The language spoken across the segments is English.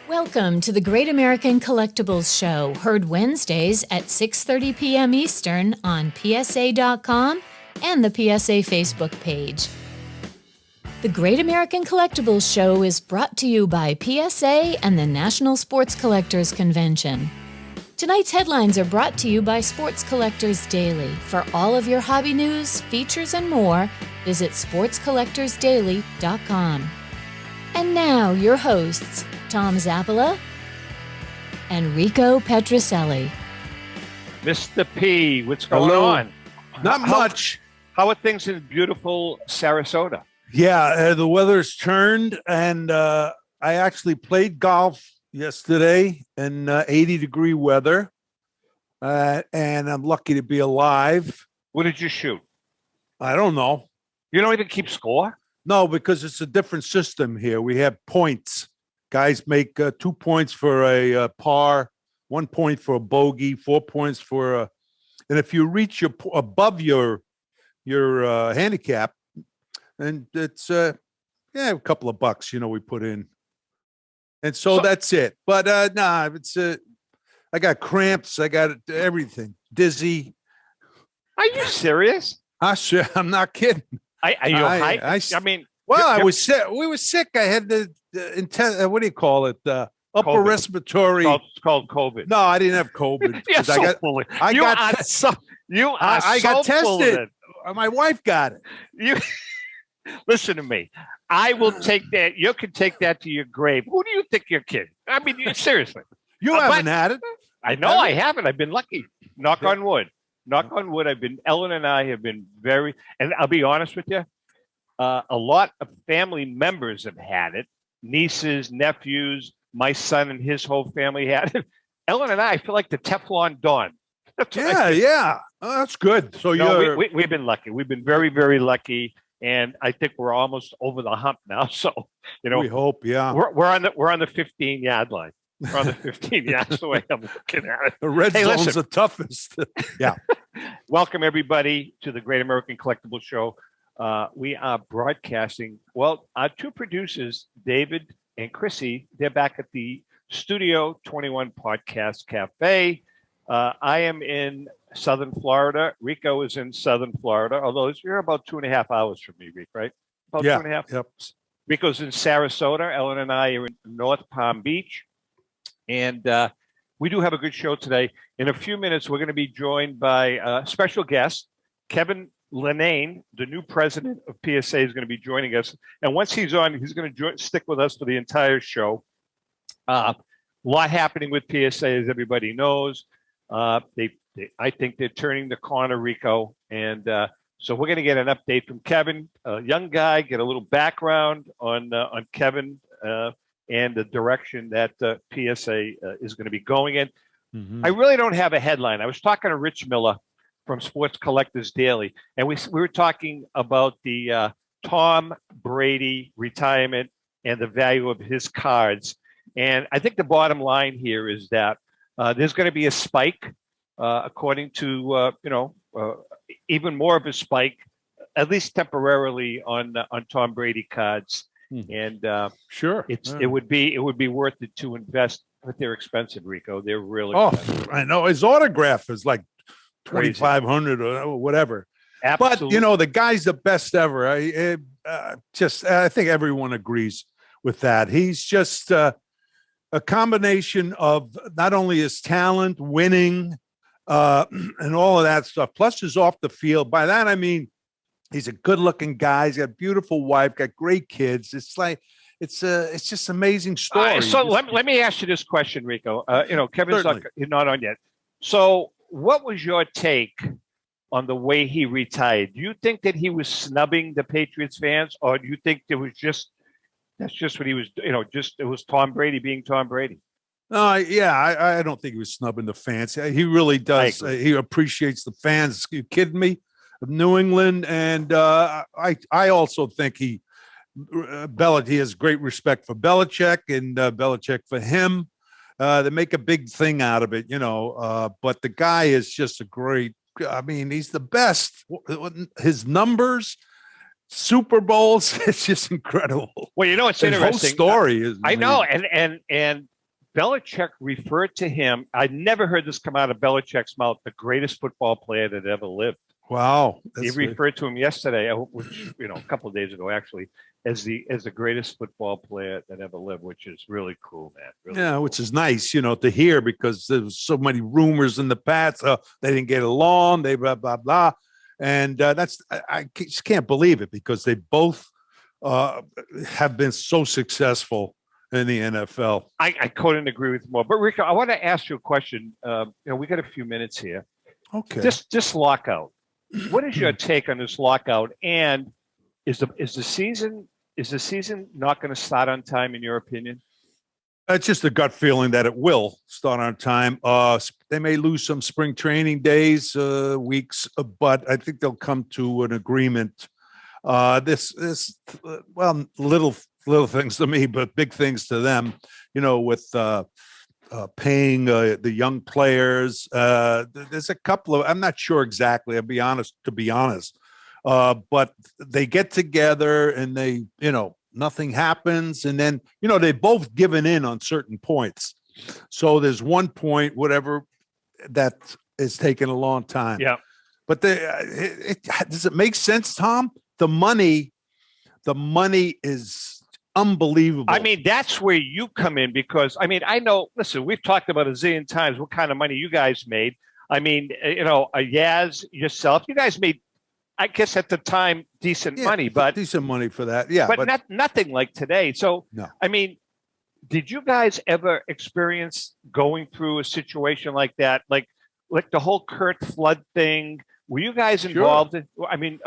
Welcome to the Great American Collectibles Show, heard Wednesdays at 6:30 p.m. Eastern on PSA.com and the PSA Facebook page. The Great American Collectibles Show is brought to you by PSA and the National Sports Collectors Convention. Tonight's headlines are brought to you by Sports Collectors Daily. For all of your hobby news, features, and more, visit sportscollectorsdaily.com. And now, your hosts, Tom Zappala and Rico Petrocelli. Mr. P, what's going on? Not much. How are things in beautiful Sarasota? Yeah, the weather's turned, and I actually played golf yesterday in 80-degree weather, and I'm lucky to be alive. What did you shoot? I don't know. You don't even keep score? No, because it's a different system here. We have points. Guys make 2 points for a par, 1 point for a bogey, 4 points for a. And if you reach above your handicap, and it's a couple of bucks, we put in, and so that's it. But it's I got cramps, I got everything, dizzy. Are you serious? I'm not kidding. Are you high? I mean, well, I was sick. We were sick. I had the what do you call it? Upper COVID. Respiratory. It's called COVID. No, I didn't have COVID. You're so full of it. I got tested. My wife got it. You listen to me. I will take that. You can take that to your grave. Who do you think you're kidding? I mean, seriously. You haven't had it. I know I haven't. I've been lucky. Knock on wood. Knock on wood. Ellen and I have been very, and I'll be honest with you. A lot of family members have had it. Nieces, nephews, my son and his whole family had it. Ellen and I feel like the Teflon Don. Yeah. Oh, that's good. So we've been lucky. We've been very, very lucky, and I think we're almost over the hump now. So we hope. Yeah, we're on the 15-yard line. We're on the 15 yards the way I'm looking at it. The red zone's the toughest. Yeah. Welcome everybody to the Great American Collectibles Show. We are broadcasting. Well, our two producers, David and Chrissy, they're back at the Studio 21 Podcast Cafe. I am in Southern Florida. Rico is in Southern Florida, although you're about 2.5 hours from me, Rico, right? About 2.5? Yep. Rico's in Sarasota. Ellen and I are in North Palm Beach. And we do have a good show today. In a few minutes, we're going to be joined by a special guest, Kevin Lenane, the new president of PSA, is going to be joining us. And once he's on, he's going to stick with us for the entire show. A lot happening with PSA, as everybody knows. I think they're turning the corner, Rico. And so we're going to get an update from Kevin, a young guy, get a little background on Kevin and the direction that PSA is going to be going in. Mm-hmm. I really don't have a headline. I was talking to Rich Miller from Sports Collectors Daily, and we were talking about the Tom Brady retirement and the value of his cards. And I think the bottom line here is that there's going to be a spike, according to even more of a spike, at least temporarily, on Tom Brady cards. And sure, it would be worth it to invest, but they're expensive, Rico. They're really expensive. I know his autograph is like $2,500 or whatever. Absolutely. But the guy's the best ever. I think everyone agrees with that. He's just a combination of not only his talent, winning, and all of that stuff, plus his off the field. By that I mean, he's a good-looking guy. He's got a beautiful wife, got great kids. It's like it's just amazing story. So let me ask you this question, Rico. Kevin's not on yet. So, what was your take on the way he retired? Do you think that he was snubbing the Patriots fans, or do you think that's just what he was? It was Tom Brady being Tom Brady. I don't think he was snubbing the fans. He really does. He appreciates the fans. Are you kidding me? Of New England, and I also think he has great respect for Belichick, and Belichick for him. They make a big thing out of it, but the guy is just a great. I mean, he's the best. His numbers, Super Bowls, it's just incredible. Well, it's interesting. His whole story is. I know, and Belichick referred to him. I never heard this come out of Belichick's mouth. The greatest football player that ever lived. Wow. He referred to him yesterday, which a couple of days ago, actually, as the greatest football player that ever lived, which is really cool, man. Really Yeah, cool. which is nice, to hear, because there was so many rumors in the past. They didn't get along. They blah blah blah, and I just can't believe it, because they both have been so successful in the NFL. I couldn't agree with you more. But Rico, I want to ask you a question. We got a few minutes here. Okay. This lockout. What is your take on this lockout? And is the season not going to start on time, in your opinion? It's just a gut feeling that it will start on time. They may lose some spring training days, weeks, but I think they'll come to an agreement. This little things to me, but big things to them. With paying the young players. There's a couple of, I'm not sure exactly, to be honest, but they get together and they, nothing happens. And then, they've both given in on certain points. So there's one point, whatever, that is taking a long time. Yeah. But does it make sense, Tom? The money is unbelievable. I mean, that's where you come in, because I know, listen, we've talked about a zillion times what kind of money you guys made. I mean, Yaz, yourself, you guys made, I guess at the time, decent money, but decent money for that. Yeah. But nothing like today. So, no. I mean, did you guys ever experience going through a situation like that? Like the whole Kurt Flood thing? Were you guys involved in, I mean,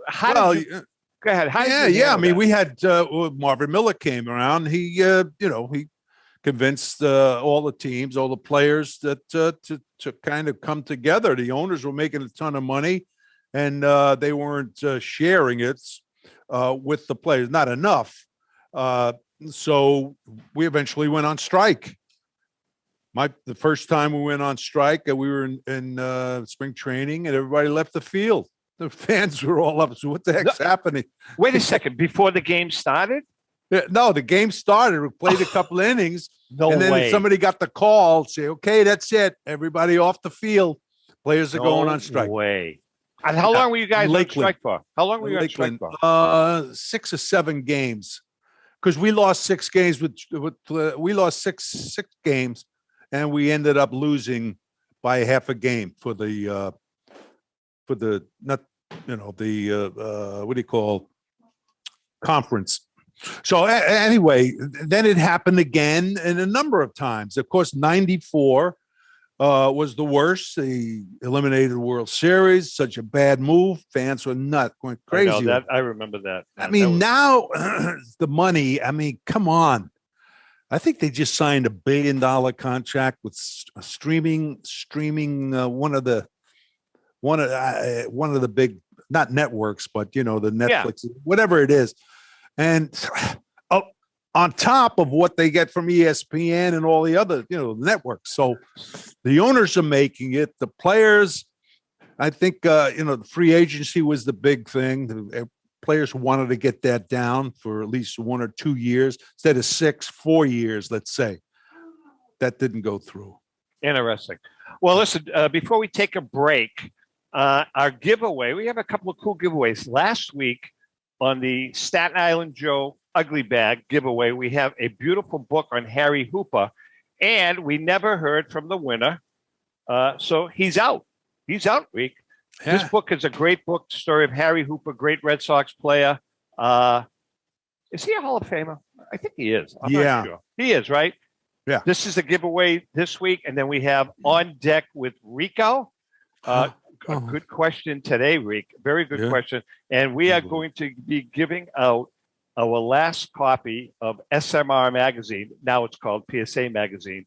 how did you, go ahead. I mean, we had Marvin Miller came around. He, he convinced all the teams, all the players that to kind of come together. The owners were making a ton of money, and they weren't sharing it with the players, not enough. So we eventually went on strike. The first time we went on strike, we were in spring training, and everybody left the field. The fans were all up. So what the heck's happening? Wait a second. Before the game started? No, the game started. We played a couple innings. And then somebody got the call, say, okay, that's it. Everybody off the field. Players are going on strike. No way. And how long were you guys on strike for? How long were you on strike for? 6 or 7 games. Because we lost 6 games we lost six games, and we ended up losing by half a game for the what do you call, conference. So anyway, then it happened again, and a number of times. Of course, 94 was the worst. They eliminated the World Series. Such a bad move. Fans were going crazy. I remember that. I mean, now the money. I mean, come on. I think they just signed $1 billion contract with streaming one of the big, not networks, but the Netflix, whatever it is. And on top of what they get from ESPN and all the other, networks. So the owners are making it. The players, I think, the free agency was the big thing. The players wanted to get that down for at least 1 or 2 years instead of 4 years, let's say. That didn't go through. Interesting. Well, listen, before we take a break, our giveaway, we have a couple of cool giveaways. Last week on the Staten Island Joe Ugly Bag giveaway, we have a beautiful book on Harry Hooper, and we never heard from the winner. So he's out. He's out, Rick. Yeah. This book is a great book, story of Harry Hooper, great Red Sox player. Is he a Hall of Famer? I think he is. I'm not sure. He is, right? Yeah. This is a giveaway this week, and then we have On Deck with Rico. A good question today, Rick. Very good question. And we are going to be giving out our last copy of SMR magazine. Now it's called PSA magazine.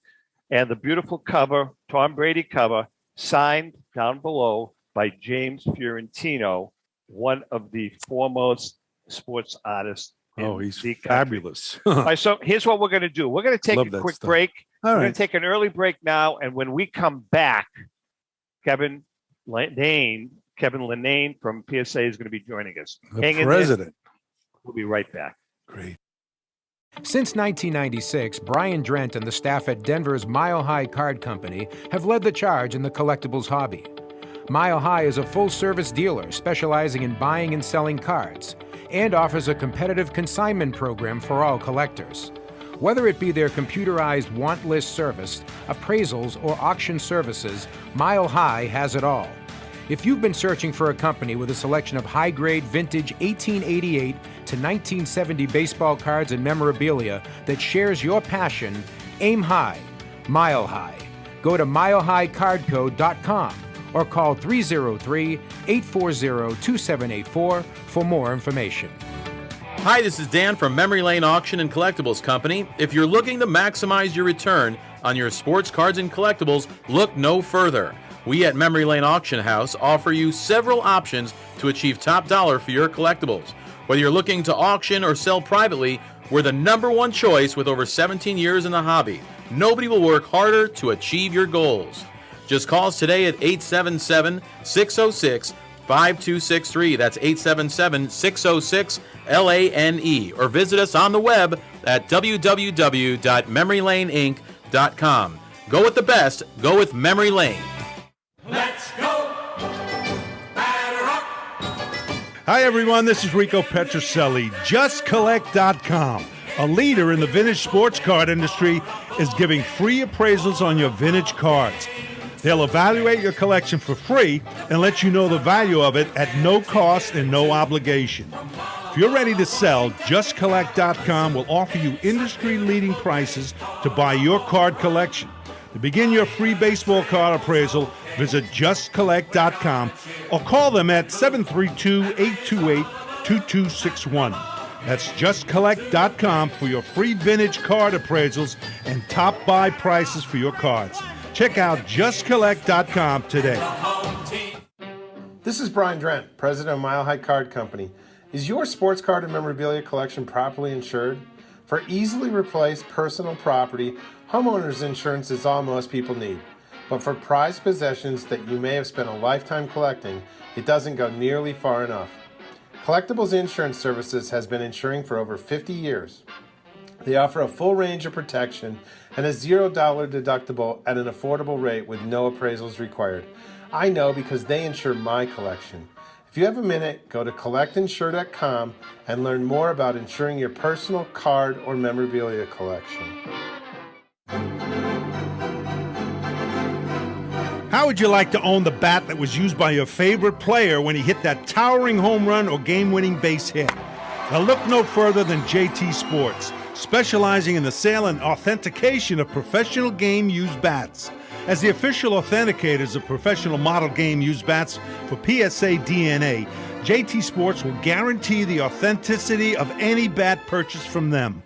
And the beautiful cover, Tom Brady cover, signed down below by James Fiorentino, one of the foremost sports artists. He's fabulous. All right, so here's what we're going to do. We're going to take a quick break. We're going to take an early break now. And when we come back, Kevin Lenane from PSA is going to be joining us. The president. We'll be right back. Great. Since 1996, Brian Drent and the staff at Denver's Mile High Card Company have led the charge in the collectibles hobby. Mile High is a full-service dealer specializing in buying and selling cards and offers a competitive consignment program for all collectors. Whether it be their computerized want list service, appraisals, or auction services, Mile High has it all. If you've been searching for a company with a selection of high-grade vintage 1888 to 1970 baseball cards and memorabilia that shares your passion, aim high, Mile High. Go to milehighcardco.com or call 303-840-2784 for more information. Hi, this is Dan from Memory Lane Auction and Collectibles Company. If you're looking to maximize your return on your sports cards and collectibles, look no further. We at Memory Lane Auction House offer you several options to achieve top dollar for your collectibles. Whether you're looking to auction or sell privately, we're the #1 choice with over 17 years in the hobby. Nobody will work harder to achieve your goals. Just call us today at 877-606-5263. That's 877-606-LANE. Or visit us on the web at www.memorylaneinc.com. Go with the best. Go with Memory Lane. Let's go! Batter up! Hi, everyone. This is Rico Petrocelli. JustCollect.com, a leader in the vintage sports card industry, is giving free appraisals on your vintage cards. They'll evaluate your collection for free and let you know the value of it at no cost and no obligation. If you're ready to sell, JustCollect.com will offer you industry-leading prices to buy your card collection. To begin your free baseball card appraisal, visit JustCollect.com or call them at 732-828-2261. That's JustCollect.com for your free vintage card appraisals and top buy prices for your cards. Check out JustCollect.com today. This is Brian Drent, president of Mile High Card Company. Is your sports card and memorabilia collection properly insured? For easily replaced personal property, homeowners insurance is all most people need. But for prized possessions that you may have spent a lifetime collecting, it doesn't go nearly far enough. Collectibles Insurance Services has been insuring for over 50 years. They offer a full range of protection and a $0 deductible at an affordable rate with no appraisals required. I know because they insure my collection. If you have a minute, go to collectinsure.com and learn more about insuring your personal card or memorabilia collection. How would you like to own the bat that was used by your favorite player when he hit that towering home run or game-winning base hit? Now look no further than JT Sports, specializing in the sale and authentication of professional game-used bats. As the official authenticators of professional model game-used bats for PSA DNA, JT Sports will guarantee the authenticity of any bat purchased from them.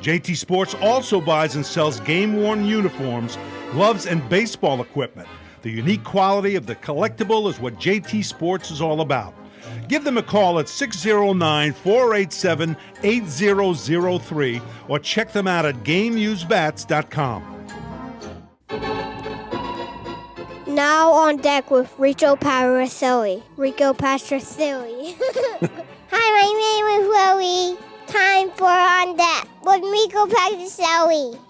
JT Sports also buys and sells game-worn uniforms, gloves, and baseball equipment. The unique quality of the collectible is what JT Sports is all about. Give them a call at 609-487-8003 or check them out at GameUseBats.com. Now on deck with Rico Patricelli. Rico Patricelli. Hi, my name is Willie. Time for On Deck with Rico Patricelli.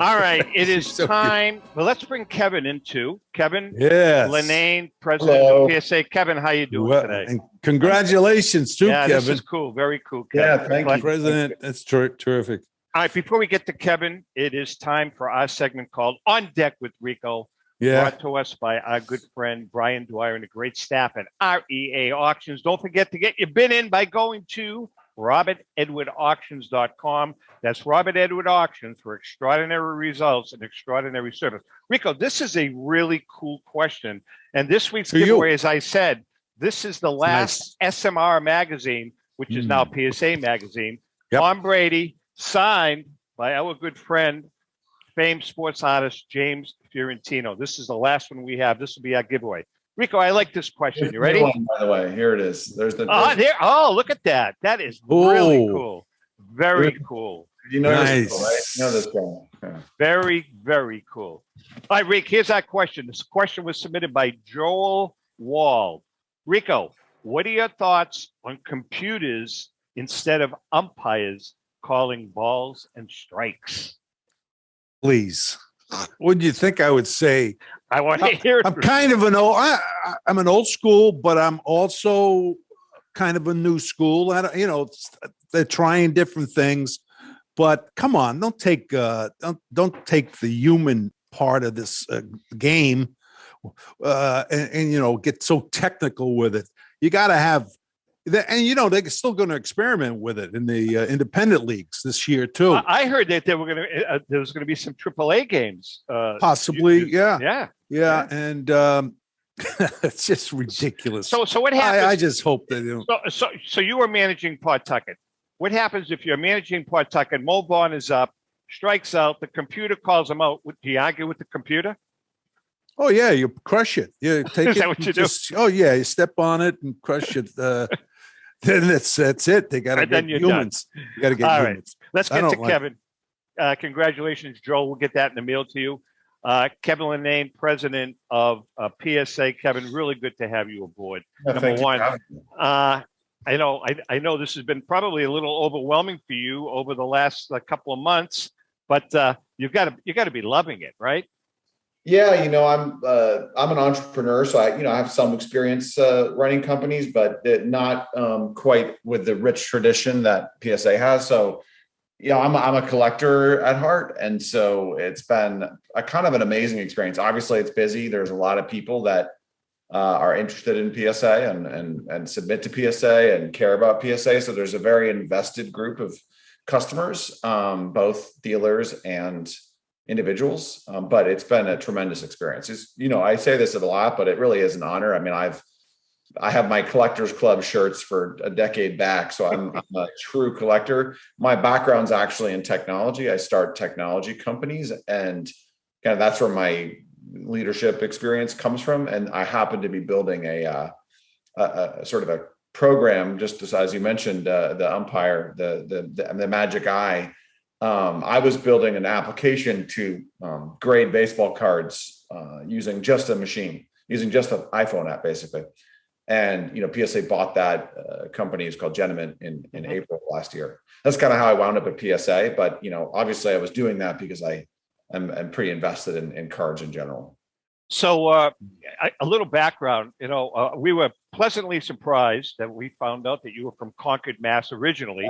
All right, it is time. Well, let's bring Kevin in too. Kevin Lenane, president of PSA. Kevin, how you doing today? And congratulations too, Kevin. This is cool. Very cool, Kevin. Yeah, thank you, President. That's terrific. All right, before we get to Kevin, it is time for our segment called On Deck with Rico. Yeah. Brought to us by our good friend Brian Dwyer and the great staff at REA Auctions. Don't forget to get your bid in by going to RobertEdwardAuctions.com. That's Robert Edward Auctions for extraordinary results and extraordinary service. Rico, this is a really cool question. And this week's giveaway, as I said, this is the last SMR magazine, which is now PSA magazine. Yep. Tom Brady, signed by our good friend, famed sports artist James Fiorentino. This is the last one we have. This will be our giveaway. Rico, I like this question. You ready? By the way, here it is. There's the. Oh, look at that. That is really cool. Very cool. You know this one, right? You know this one. Yeah. Very, very cool. All right, Rick, here's our question. This question was submitted by Joel Wall. Rico, what are your thoughts on computers instead of umpires calling balls and strikes. Please. What do you think I would say? I want to hear it. I'm kind of I'm an old school, but I'm also kind of a new school. They're trying different things, but come on, don't take the human part of this game and get so technical with it. You got to have that, and they're still going to experiment with it in the independent leagues this year too. I heard that there was going to be some AAA games, possibly. Yeah. And it's just ridiculous. So what happens? I just hope that So you were managing Pawtucket. What happens if you're managing Pawtucket? Mo Vaughn is up, strikes out. The computer calls him out. Do you argue with the computer? Oh yeah, you crush it. You take Is that what you do? Oh yeah, you step on it and crush it. Then that's it. They got to get humans. You got to get humans. Right. Let's get to Kevin. Congratulations, Joel. We'll get that in the mail to you. Kevin Lenane, president of PSA. Kevin, really good to have you aboard. Number one, I know this has been probably a little overwhelming for you over the last couple of months, but you got to be loving it, right? Yeah, I'm an entrepreneur, so I have some experience running companies, but not quite with the rich tradition that PSA has. So, I'm a collector at heart, and so it's been a kind of an amazing experience. Obviously, it's busy. There's a lot of people that are interested in PSA and submit to PSA and care about PSA. So there's a very invested group of customers, both dealers and individuals, but it's been a tremendous experience. I say this a lot, but it really is an honor. I mean, I have my collectors club shirts for a decade back, so I'm a true collector. My background's actually in technology. I start technology companies, and kind of that's where my leadership experience comes from. And I happen to be building a sort of a program, just as you mentioned, the umpire, the magic eye. I was building an application to grade baseball cards using just a machine, using just an iPhone app, basically. And PSA bought that company. It's called Gentleman in April last year. That's kind of how I wound up at PSA. But obviously, I was doing that because I'm pretty invested in cards in general. So a little background. We were pleasantly surprised that we found out that you were from Concord, Mass. Originally.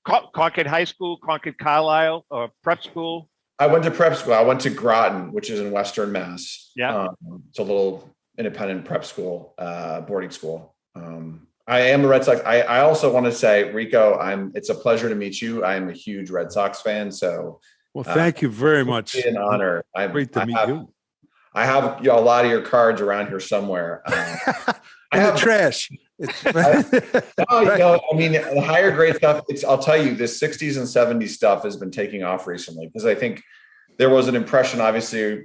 Concord High School, Concord Carlisle, or prep school? I went to prep school. I went to Groton, which is in Western Mass. Yeah. It's a little independent prep school, boarding school. I am a Red Sox. I also want to say, Rico, it's a pleasure to meet you. I am a huge Red Sox fan. So, well, thank you very much. It's an honor. Great to meet you. I have a lot of your cards around here somewhere. I have trash. The higher grade stuff, I'll tell you, this 60s and 70s stuff has been taking off recently, because I think there was an impression, obviously,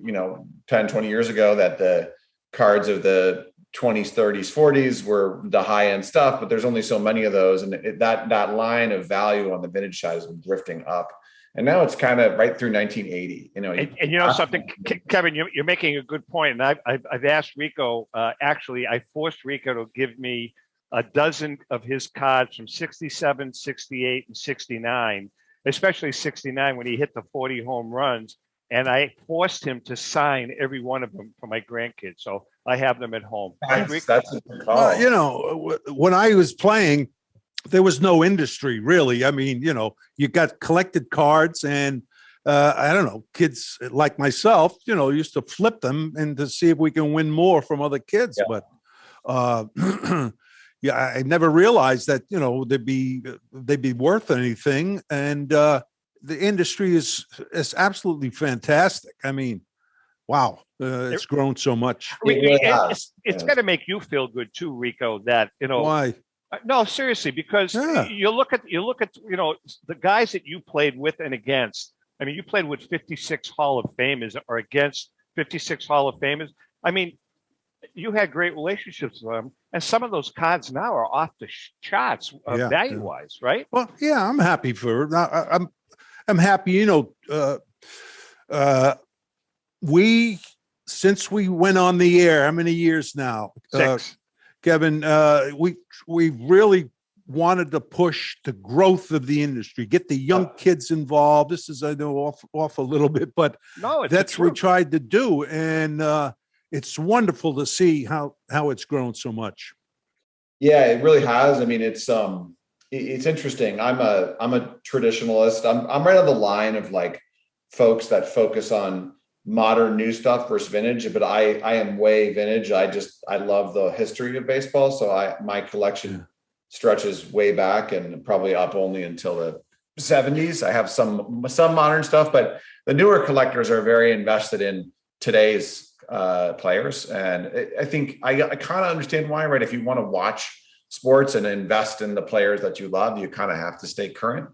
10, 20 years ago, that the cards of the 20s, 30s, 40s were the high end stuff, but there's only so many of those. And that line of value on the vintage side has been drifting up. And now it's kind of right through 1980. And something, Kevin, you're making a good point. And I've asked Rico. Actually, I forced Rico to give me a dozen of his cards from 67, 68, and 69, especially 69 when he hit the 40 home runs. And I forced him to sign every one of them for my grandkids. So I have them at home. That's a good call. When I was playing, there was no industry really. I mean, you got collected cards, and I don't know, kids like myself, used to flip them and to see if we can win more from other kids. Yeah. But I never realized that they'd be worth anything. And the industry is absolutely fantastic. I mean, wow, it's grown so much. It's got to make you feel good too, Rico. That why. No, seriously, because you look at the guys that you played with and against. I mean, you played with 56 Hall of Famers or against 56 Hall of Famers. I mean, you had great relationships with them, and some of those cards now are off the charts value-wise, right? Well, yeah, I'm happy for her. I'm happy. Since we went on the air, how many years now? 6. Kevin, we really wanted to push the growth of the industry, get the young kids involved. This is, I know, off a little bit, but No, it's that's what we tried to do. And it's wonderful to see how it's grown so much. Yeah, it really has. I mean, it's interesting. I'm a traditionalist. I'm right on the line of like folks that focus on modern new stuff versus vintage, but I am way vintage. I love the history of baseball. So my collection stretches way back and probably up only until the 70s. I have some modern stuff, but the newer collectors are very invested in today's players. And I think I kind of understand why, right? If you want to watch sports and invest in the players that you love, you kind of have to stay current.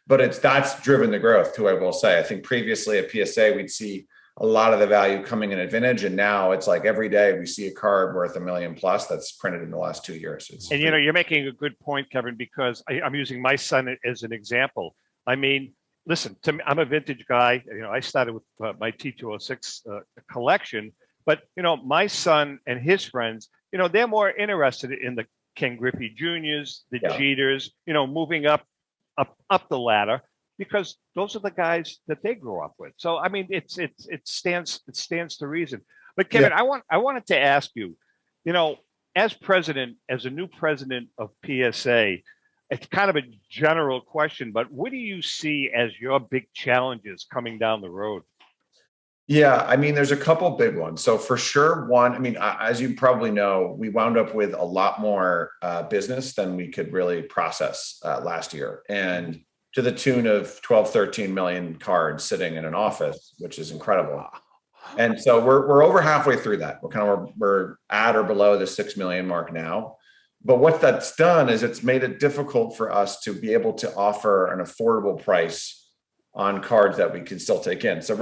But that's driven the growth too, I will say. I think previously at PSA, we'd see a lot of the value coming in at vintage. And now it's like every day we see a card worth $1 million plus that's printed in the last 2 years. And, you're making a good point, Kevin, because I'm using my son as an example. I mean, listen, to me, I'm a vintage guy. I started with my T206 collection, but, my son and his friends, they're more interested in the Ken Griffey Juniors, the Jeters, moving up the ladder, because those are the guys that they grew up with. So, I mean, it stands to reason. But Kevin, I wanted to ask you, as a new president of PSA, it's kind of a general question, but what do you see as your big challenges coming down the road? Yeah, I mean, there's a couple big ones. So for sure, one, I mean, as you probably know, we wound up with a lot more business than we could really process last year. And to the tune of 12, 13 million cards sitting in an office, which is incredible. And so we're over halfway through that. We're at or below the 6 million mark now. But what that's done is it's made it difficult for us to be able to offer an affordable price on cards that we can still take in. So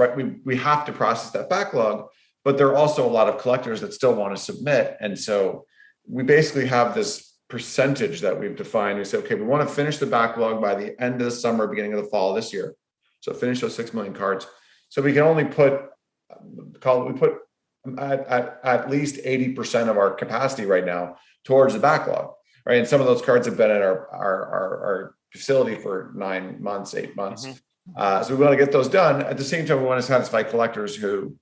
we have to process that backlog, but there are also a lot of collectors that still want to submit. And so we basically have this percentage that we've defined. We say, okay, we want to finish the backlog by the end of the summer, beginning of the fall this year. So finish those 6 million cards. So we can only put at least 80% of our capacity right now towards the backlog, right? And some of those cards have been at our facility for 9 months, 8 months. Mm-hmm. So we want to get those done. At the same time, we want to satisfy collectors who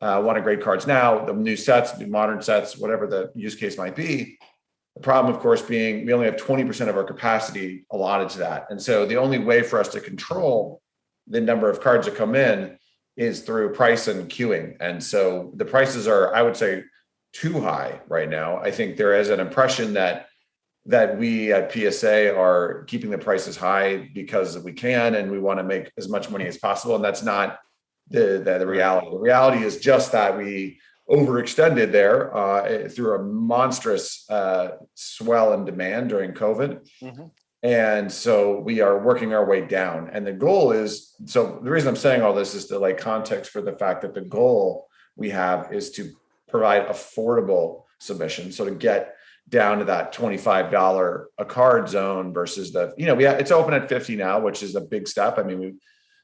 want to grade cards now, the new sets, the modern sets, whatever the use case might be. The problem, of course, being we only have 20% of our capacity allotted to that. And so the only way for us to control the number of cards that come in is through price and queuing. And so the prices are, I would say, too high right now. I think there is an impression that we at PSA are keeping the prices high because we can, and we want to make as much money as possible. And that's not the reality. The reality is just that we overextended there through a monstrous swell in demand during COVID. Mm-hmm. And so we are working our way down. And the goal is, so the reason I'm saying all this is to like context for the fact that the goal we have is to provide affordable submission. So to get down to that $25 a card zone versus it's open at 50 now, which is a big step. I mean, we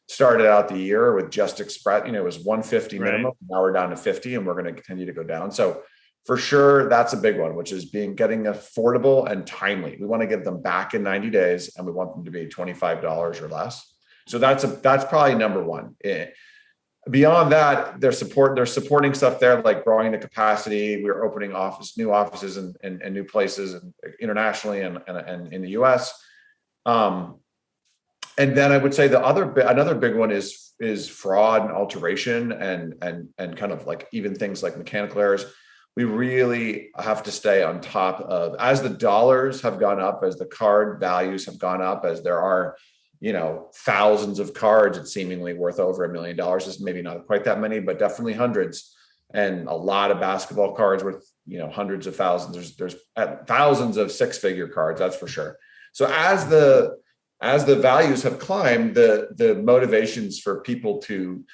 started out the year with Just Express, it was 150 minimum. Right. Now we're down to 50 and we're going to continue to go down. So for sure, that's a big one, which is getting affordable and timely. We want to get them back in 90 days and we want them to be $25 or less. So that's probably number one. Beyond that, they're supporting stuff there, like growing the capacity. We're opening new offices and new places and internationally and in the US. And then I would say another big one is fraud and alteration and kind of like even things like mechanical errors. We really have to stay on top of, as the dollars have gone up, as the card values have gone up, as there are thousands of cards it's seemingly worth over $1 million. It's maybe not quite that many, but definitely hundreds, and a lot of basketball cards worth hundreds of thousands. There's thousands of six-figure cards, that's for sure. So as the values have climbed, the motivations for people to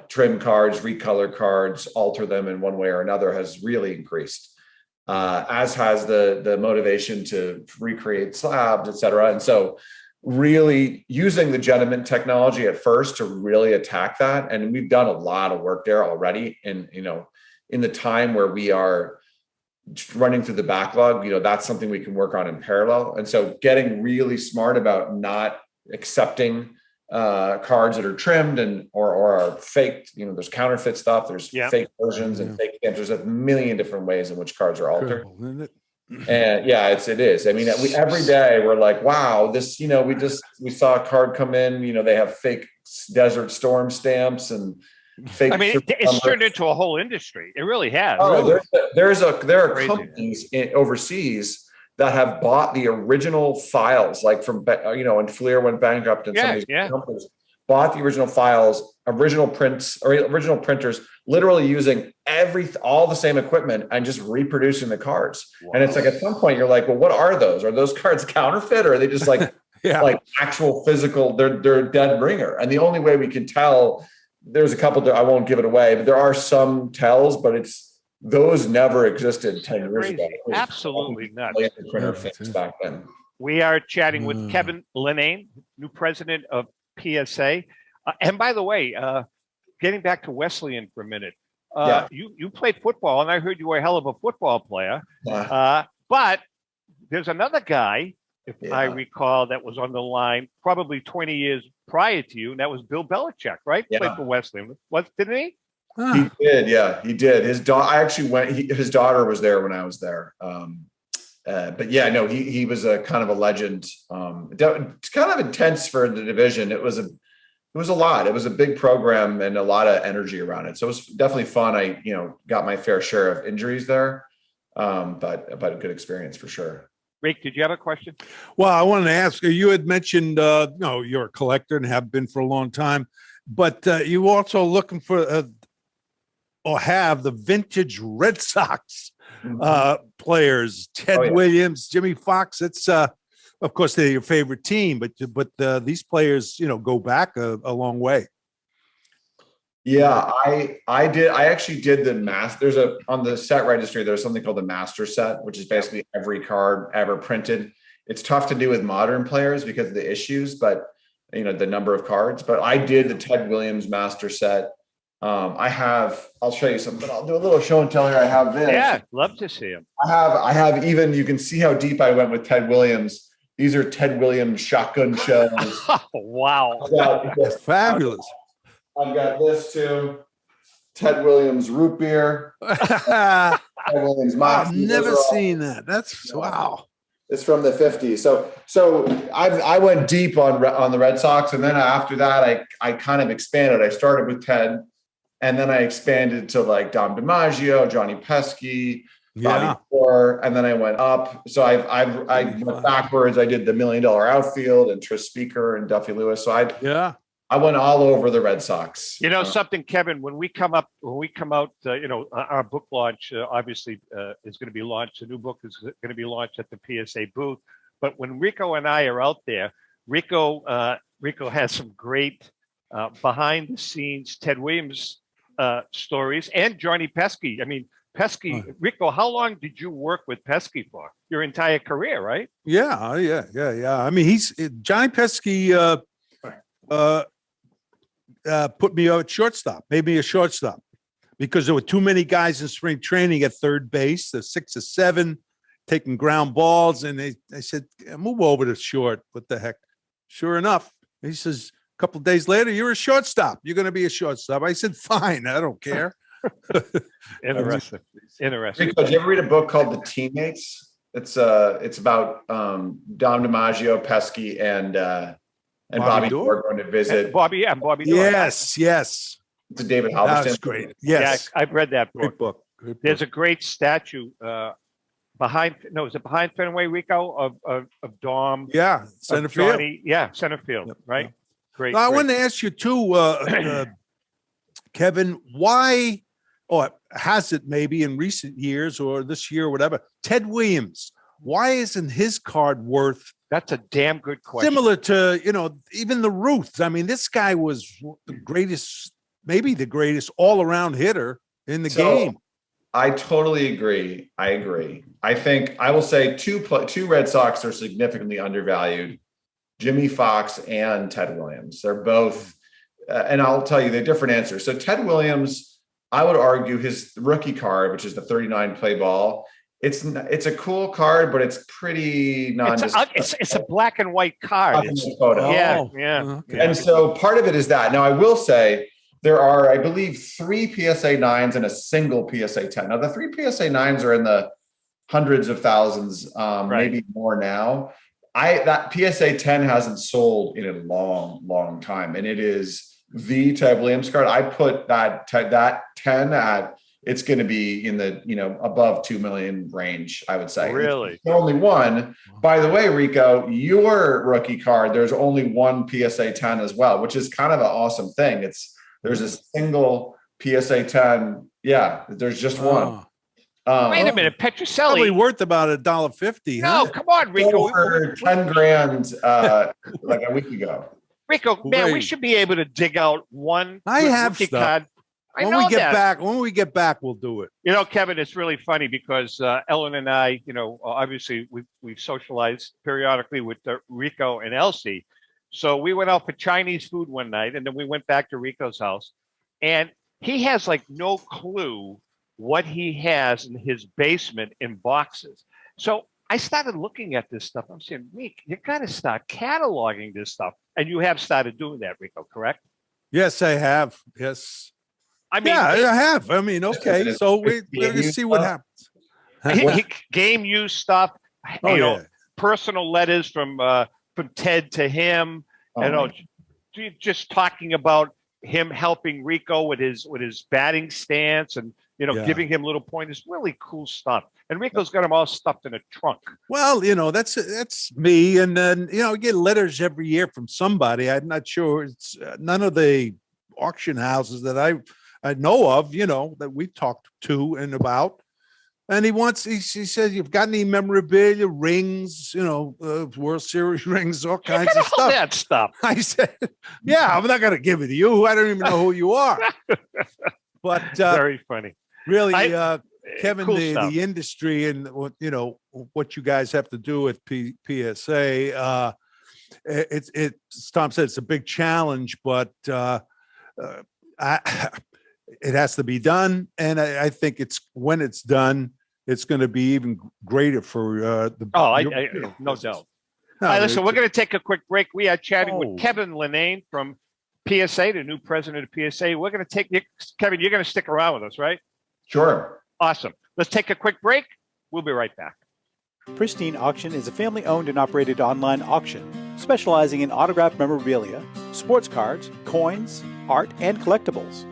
trim cards, recolor cards, alter them in one way or another has really increased, as has the motivation to recreate slabs, et cetera. And so really using the Gentleman technology at first to really attack that. And we've done a lot of work there already in the time where we are running through the backlog, that's something we can work on in parallel. And so getting really smart about not accepting cards that are trimmed or are faked. There's counterfeit stuff, there's fake versions and fake stamps. There's a million different ways in which cards are altered. And it is. I mean, every day we're like, wow, this, we saw a card come in, they have fake Desert Storm stamps and fake. I mean, it's turned into a whole industry. It really has. Oh, really. There are companies overseas that have bought the original files, like from, when Fleer went bankrupt and some of these companies bought the original files, original prints or original printers, literally using all the same equipment and just reproducing the cards. Wow. And it's like, at some point you're like, well, what are those? Are those cards counterfeit, or are they just like, like actual physical, they're dead ringer? And the only way we can tell, there's a couple that I won't give it away, but there are some tells, but those never existed 10 years ago. Absolutely not. Printer fix back then. We are chatting with Kevin Lenane, new president of PSA. And by the way, getting back to Wesleyan for a minute, you played football, and I heard you were a hell of a football player. But there's another guy, if I recall, that was on the line probably 20 years prior to you, and that was Bill Belichick, right? Played for Wesleyan. Didn't he? He did, he did. His his daughter was there when I was there. But he was a kind of a legend. It's kind of intense for the division. It was a lot. It was a big program and a lot of energy around it. So it was definitely fun. I, got my fair share of injuries there. But a good experience for sure. Rick, did you have a question? Well, I wanted to ask you had mentioned, you're a collector and have been for a long time, but you also looking for or have the vintage Red Sox players, Ted Williams, Jimmy Fox. It's of course they're your favorite team, but these players, go back a long way. Yeah, I actually did the there's on the set registry, there's something called the master set, which is basically every card ever printed. It's tough to do with modern players because of the issues, but the number of cards. But I did the Ted Williams master set. I'll show you something. I'll do a little show and tell here. I have this. Yeah, love to see him. I have even, you can see how deep I went with Ted Williams. These are Ted Williams shotgun shells. Oh, wow. That's fabulous. I've got this too. Ted Williams root beer. Ted Williams I've never seen that. That's wow. It's from the 50s. So I went deep on the Red Sox, and then after that, I kind of expanded. I started with Ted, and then I expanded to like Dom DiMaggio, Johnny Pesky, Bobby Orr, and then I went up. So I went backwards. I did the $1 Million Outfield and Tris Speaker and Duffy Lewis. So I went all over the Red Sox. Something, Kevin, when we come out, our book launch obviously is going to be launched. The new book is going to be launched at the PSA booth. But when Rico and I are out there, Rico has some great behind the scenes Ted Williams stories, and Johnny Pesky. I mean, Pesky, Rico, how long did you work with Pesky for? Your entire career, right? Yeah. I mean, Johnny Pesky put me at shortstop, made me a shortstop, because there were too many guys in spring training at third base, the 6 or 7 taking ground balls. And I said, move over to short. What the heck? Sure enough, he says, a couple of days later, you're a shortstop. You're going to be a shortstop. I said, fine. I don't care. Interesting. Rico, did you ever read a book called The Teammates? It's about Dom DiMaggio, Pesky, and Bobby Orr going to visit. And Bobby Dorr. Yes. It's a David Halberstam. That's great. Yes. Yeah, I've read that book. Great book. There's a great statue behind Fenway, Rico, of Dom. Yeah, center field. Johnny, center field, right? Yeah. Great. Now, I wanted to ask you too, Kevin, why, or has it maybe in recent years or this year or whatever, Ted Williams, why isn't his card worth? That's a damn good question. Similar to, even the Ruths. I mean, this guy was the greatest, maybe the greatest all-around hitter in the game. I totally agree. I agree. I think I will say two Red Sox are significantly undervalued. Jimmy Fox and Ted Williams. They're both, and I'll tell you the different answers. So Ted Williams, I would argue his rookie card, which is the 39 play ball, It's a cool card, but it's pretty nondescript. It's a black and white card. Photo. Yeah. Okay. And so part of it is that. Now, I will say there are, I believe, 3 PSA 9s and a single PSA 10. Now, the 3 PSA 9s are in the hundreds of thousands, maybe more now. That PSA 10 hasn't sold in a long, long time, and it is the Ted Williams card. I put that 10 at. It's going to be in the, above 2 million range, I would say. Really? It's only one. By the way, Rico, your rookie card, there's only one PSA 10 as well, which is kind of an awesome thing. There's a single PSA 10. Yeah, there's just one. Wait a minute, Petrocelli. Probably worth about $1.50. No, come on, Rico. For 10 grand like a week ago. Rico, man, we should be able to dig out one I have rookie stuff. card. When we get back, we'll do it. Kevin, it's really funny because Ellen and I, obviously we've socialized periodically with Rico and Elsie. So we went out for Chinese food one night, and then we went back to Rico's house, and he has like no clue what he has in his basement in boxes. So I started looking at this stuff. I'm saying, Rick, you got to start cataloging this stuff, and you have started doing that, Rico, correct? Yes, I have. Yes. I mean, I have. I mean, okay. So we're going to see what happens. Game use stuff, personal letters from Ted to him, just talking about him helping Rico with his batting stance and giving him little pointers. Really cool stuff. And Rico's got them all stuffed in a trunk. Well, that's me. And then I get letters every year from somebody. I'm not sure. It's none of the auction houses that I know of, that we talked to and about. And he says, you've got any memorabilia, rings, World Series rings, all kinds of stuff. That stuff. I said, yeah, I'm not going to give it to you. I don't even know who you are. But very funny. Really, Kevin, cool the industry and what you guys have to do with PSA, it's Tom said, it's a big challenge, but it has to be done, and I think when it's done, it's going to be even greater for no doubt. All right, listen, we're going to take a quick break. We are chatting with Kevin Lenane from PSA, the new president of PSA. We're going to take Kevin. You're going to stick around with us, right? Sure. Awesome. Let's take a quick break. We'll be right back. Pristine Auction is a family-owned and operated online auction specializing in autographed memorabilia, sports cards, coins, art, and collectibles.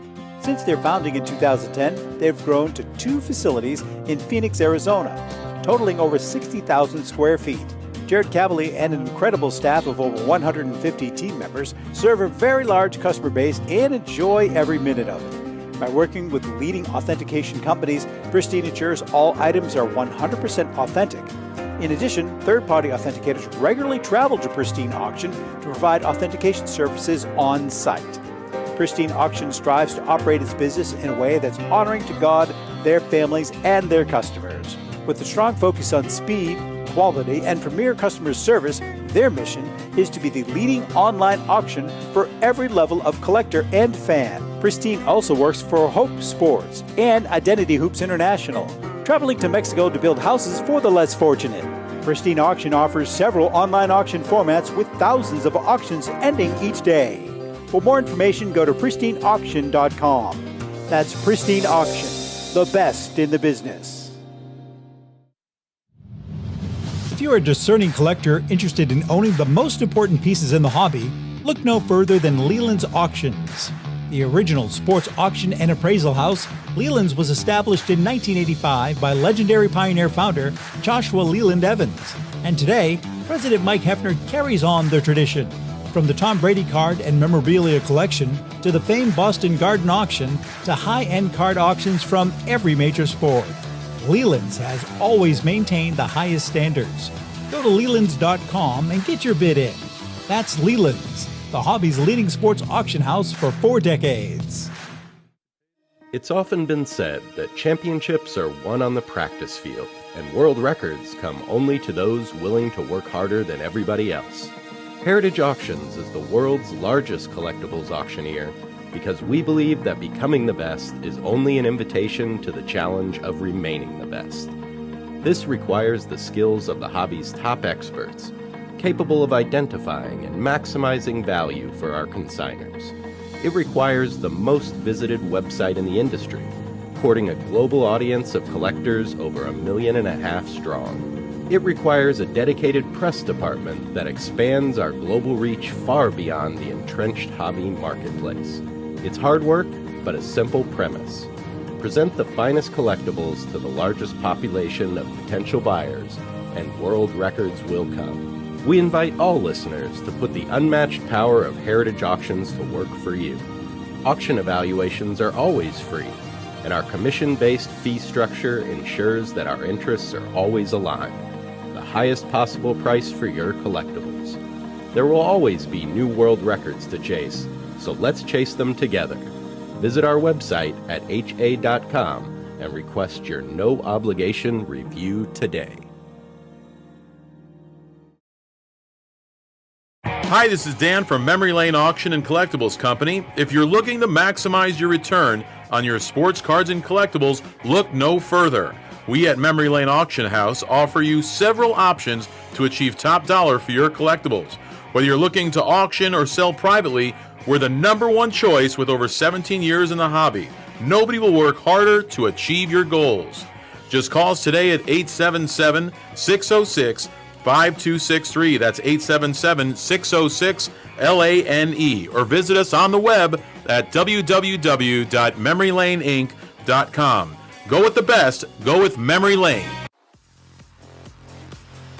Since their founding in 2010, they've grown to 2 facilities in Phoenix, Arizona, totaling over 60,000 square feet. Jared Cavalier and an incredible staff of over 150 team members serve a very large customer base and enjoy every minute of it. By working with leading authentication companies, Pristine ensures all items are 100% authentic. In addition, third-party authenticators regularly travel to Pristine Auction to provide authentication services on site. Pristine Auction strives to operate its business in a way that's honoring to God, their families, and their customers. With a strong focus on speed, quality, and premier customer service, their mission is to be the leading online auction for every level of collector and fan. Pristine also works for Hope Sports and Identity Hoops International, traveling to Mexico to build houses for the less fortunate. Pristine Auction offers several online auction formats with thousands of auctions ending each day. For more information, go to pristineauction.com. That's Pristine Auction, the best in the business. If you're a discerning collector interested in owning the most important pieces in the hobby, look no further than Leland's Auctions. The original sports auction and appraisal house, Leland's was established in 1985 by legendary Pioneer founder Joshua Leland Evans. And today, President Mike Hefner carries on the tradition. From the Tom Brady card and memorabilia collection to the famed Boston Garden auction to high-end card auctions from every major sport, Leland's has always maintained the highest standards. Go to Lelands.com and get your bid in. That's Leland's, the hobby's leading sports auction house for 4 decades. It's often been said that championships are won on the practice field, and world records come only to those willing to work harder than everybody else. Heritage Auctions is the world's largest collectibles auctioneer because we believe that becoming the best is only an invitation to the challenge of remaining the best. This requires the skills of the hobby's top experts, capable of identifying and maximizing value for our consigners. It requires the most visited website in the industry, courting a global audience of collectors over 1.5 million strong. It requires a dedicated press department that expands our global reach far beyond the entrenched hobby marketplace. It's hard work, but a simple premise. Present the finest collectibles to the largest population of potential buyers, and world records will come. We invite all listeners to put the unmatched power of Heritage Auctions to work for you. Auction evaluations are always free, and our commission-based fee structure ensures that our interests are always aligned. The highest possible price for your collectibles. There will always be new world records to chase, so let's chase them together. Visit our website at ha.com and request your no-obligation review today. Hi, this is Dan from Memory Lane Auction and Collectibles Company. If you're looking to maximize your return on your sports cards and collectibles, look no further. We at Memory Lane Auction House offer you several options to achieve top dollar for your collectibles. Whether you're looking to auction or sell privately, we're the #1 choice with over 17 years in the hobby. Nobody will work harder to achieve your goals. Just call us today at 877-606-5263. That's 877-606-LANE. Or visit us on the web at www.memorylaneinc.com. Go with the best. Go with Memory Lane.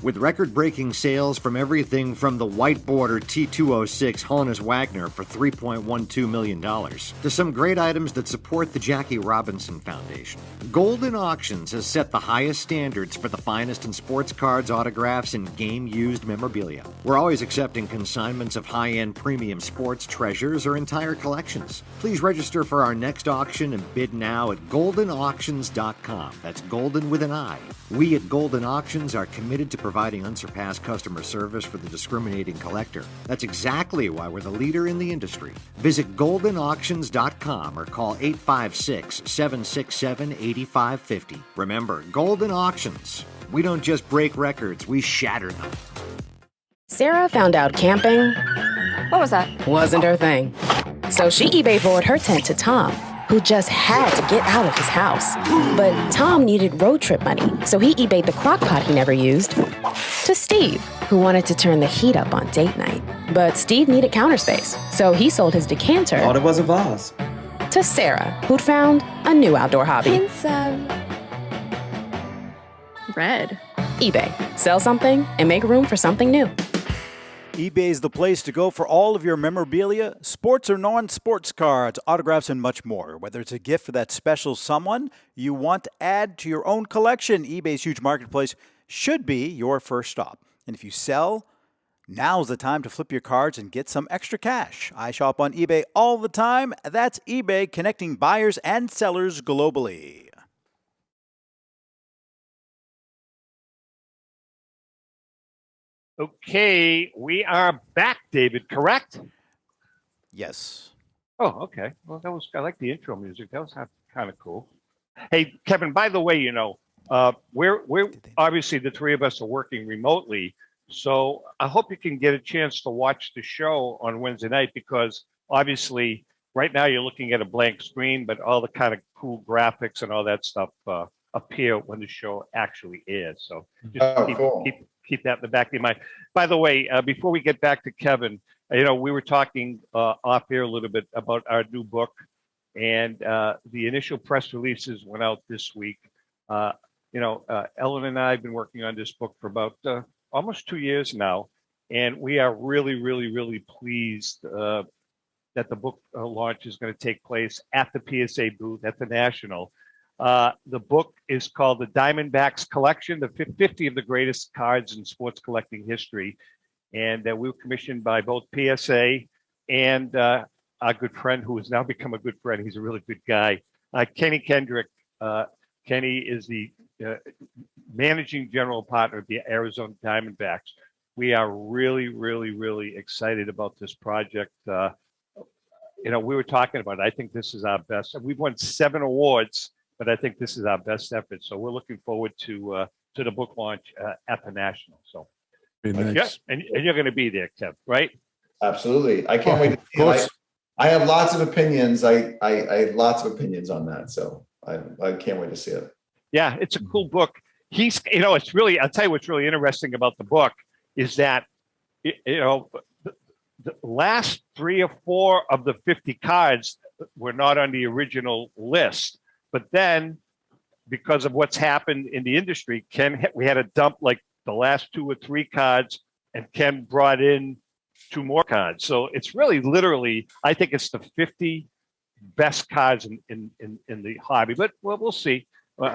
With record-breaking sales from everything from the white border T206 Honus Wagner for $3.12 million to some great items that support the Jackie Robinson Foundation, Golden Auctions has set the highest standards for the finest in sports cards, autographs, and game-used memorabilia. We're always accepting consignments of high-end premium sports treasures or entire collections. Please register for our next auction and bid now at goldenauctions.com. That's golden with an I. We at Golden Auctions are committed to providing unsurpassed customer service for the discriminating collector. That's exactly why we're the leader in the industry. Visit goldenauctions.com or call 856-767-8550. Remember, Golden Auctions. We don't just break records, we shatter them. Sarah found out camping, what was that? Wasn't her thing. So she eBay forwarded her tent to Tom, who just had to get out of his house. But Tom needed road trip money, so he eBayed the crock pot he never used to Steve, who wanted to turn the heat up on date night. But Steve needed counter space, so he sold his decanter. Thought it was a vase. To Sarah, who'd found a new outdoor hobby. Hints of red. eBay. Sell something and make room for something new. eBay is the place to go for all of your memorabilia, sports or non-sports cards, autographs, and much more. Whether it's a gift for that special someone you want to add to your own collection, eBay's huge marketplace should be your first stop. And if you sell, now's the time to flip your cards and get some extra cash. I shop on eBay all the time. That's eBay, connecting buyers and sellers globally. Okay, we are back, David, correct? Yes. Oh, okay. Well, I like the intro music. That was kind of cool. Hey, Kevin, by the way, we're obviously the three of us are working remotely. So I hope you can get a chance to watch the show on Wednesday night, because obviously right now you're looking at a blank screen, but all the kind of cool graphics and all that stuff appear when the show actually airs. So just keep that in the back of your mind. By the way, before we get back to Kevin, we were talking off air a little bit about our new book, and the initial press releases went out this week. Ellen and I have been working on this book for about almost 2 years now, and we are really, really, really pleased that the book launch is going to take place at the PSA booth at the National. The book is called The Diamondbacks Collection, the 50 of the greatest cards in sports collecting history. And we were commissioned by both PSA and our good friend, who has now become a good friend. He's a really good guy, Kenny Kendrick. Kenny is the managing general partner of the Arizona Diamondbacks. We are really, really, really excited about this project. We were talking about it. I think this is our best. We've won 7 awards, but I think this is our best effort. So we're looking forward to to the book launch at the National. So, Be nice. yeah, and you're going to be there, Kev, right? Absolutely. I can't wait to see it. I have lots of opinions. I have lots of opinions on that. So I can't wait to see it. Yeah, it's a cool book. He's, it's really, I'll tell you what's really interesting about the book is that, the last 3 or 4 of the 50 cards were not on the original list. But then, because of what's happened in the industry, we had to dump like the last 2 or 3 cards, and Ken brought in 2 more cards. So it's really literally, I think it's the 50 best cards in the hobby. But we'll see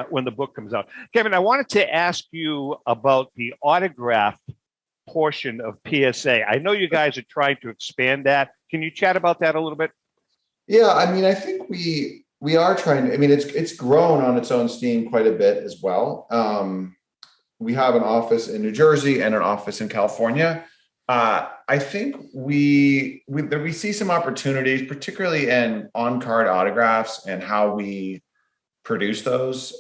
when the book comes out. Kevin, I wanted to ask you about the autograph portion of PSA. I know you guys are trying to expand that. Can you chat about that a little bit? Yeah, I mean, I think we are trying to. I mean, it's grown on its own steam quite a bit as well. We have an office in New Jersey and an office in California. I think we see some opportunities, particularly in on-card autographs and how we produce those.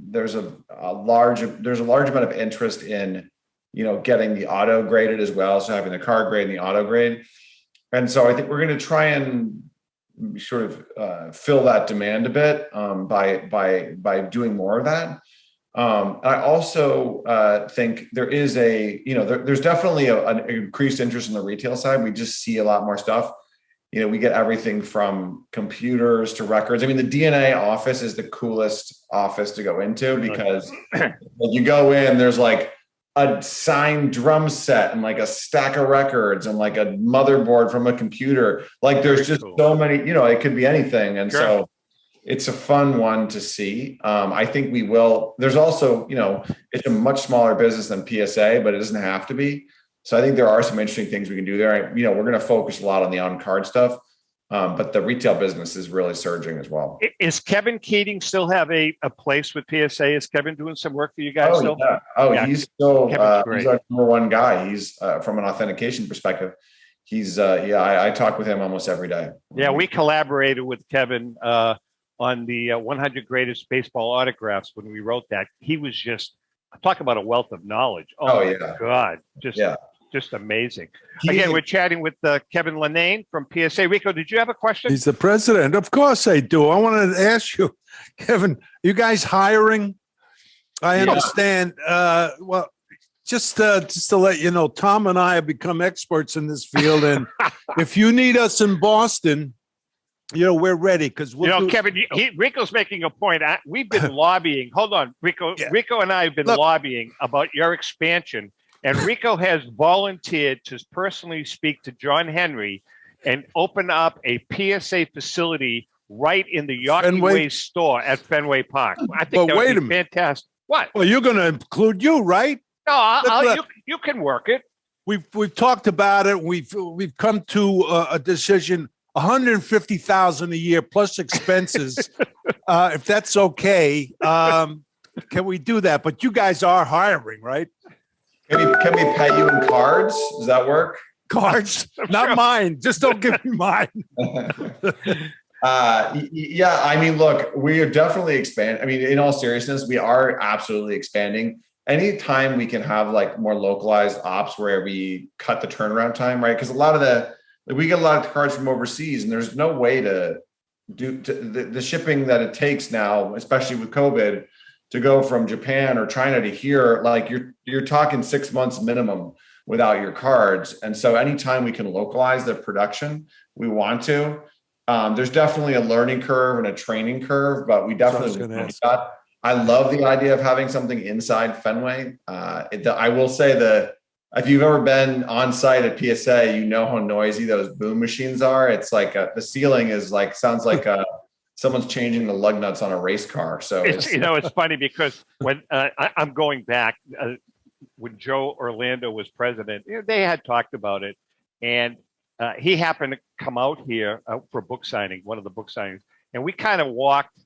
There's a large amount of interest in, getting the auto graded as well. So having the card grade and the auto grade. And so I think we're going to try and sort of fill that demand a bit by doing more of that. I also think there is there's definitely an increased interest in the retail side. We just see a lot more stuff. We get everything from computers to records. I mean, the DNA office is the coolest office to go into because you go in, there's like a signed drum set and like a stack of records and like a motherboard from a computer. Like there's just so many, it could be anything. And so it's a fun one to see. I think we will. There's also, it's a much smaller business than PSA, but it doesn't have to be. So I think there are some interesting things we can do there. We're going to focus a lot on the on-card stuff, but the retail business is really surging as well. Is Kevin Keating still have a place with PSA? Is Kevin doing some work for you guys still? Yeah. Yeah. He's still he's our #1 guy. He's from an authentication perspective. He's I talk with him almost every day. Yeah, we collaborated with Kevin on the 100 greatest baseball autographs when we wrote that. He was just talk about a wealth of knowledge. Oh yeah, my God, just amazing. Again, we're chatting with Kevin Lenane from PSA. Rico, did you have a question? He's the president. Of course I do. I wanted to ask you, Kevin, you guys hiring? I understand. Well, just to let you know, Tom and I have become experts in this field. And if you need us in Boston, we're ready because Kevin, Rico's making a point. We've been lobbying. Hold on, Rico. Yeah. Rico and I have been lobbying about your expansion. And Rico has volunteered to personally speak to John Henry and open up a PSA facility right in the Yawkey Way store at Fenway Park. I think that would be fantastic. What? Well, you're going to include you, right? No, you can work it. We've talked about it. We've come to a decision. $150,000 a year plus expenses. If that's okay, can we do that? But you guys are hiring, right? Can we pay you in cards? Does that work? Cards, not mine. Just don't give me mine. Yeah, I mean, look, we are definitely expanding. I mean, in all seriousness, we are absolutely expanding. Anytime we can have like more localized ops where we cut the turnaround time, right? Because we get a lot of cards from overseas, and there's no way to do the shipping that it takes now, especially with COVID, to go from Japan or China to here. Like you're talking 6 months minimum without your cards. And so anytime we can localize the production, we want to. There's definitely a learning curve and a training curve, but we definitely I love the idea of having something inside Fenway. I will say if you've ever been on site at PSA, you know how noisy those boom machines are. It's like the ceiling is like, sounds like someone's changing the lug nuts on a race car. So it's funny because when I'm going back, when Joe Orlando was president, they had talked about it, and he happened to come out here for book signing, one of the book signings, and we kind of walked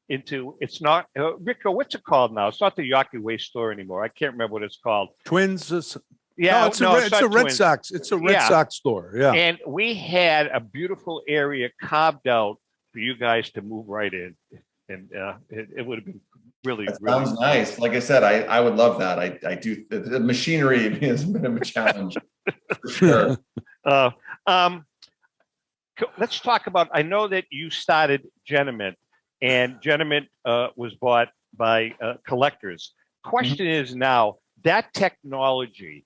into, it's not Rico, what's it called now? It's not the Yawkey Way store anymore. I can't remember what it's called. Twins. Yeah, it's a Red Sox. It's a Red Sox store. Yeah, and we had a beautiful area carved out for you guys to move right in, and it would have been Really, That really sounds nice. Like I said, I would love that. I do. The machinery has been a challenge for sure. Let's talk about. I know that you started Gentleman, and Gentleman was bought by collectors. Question is now that technology.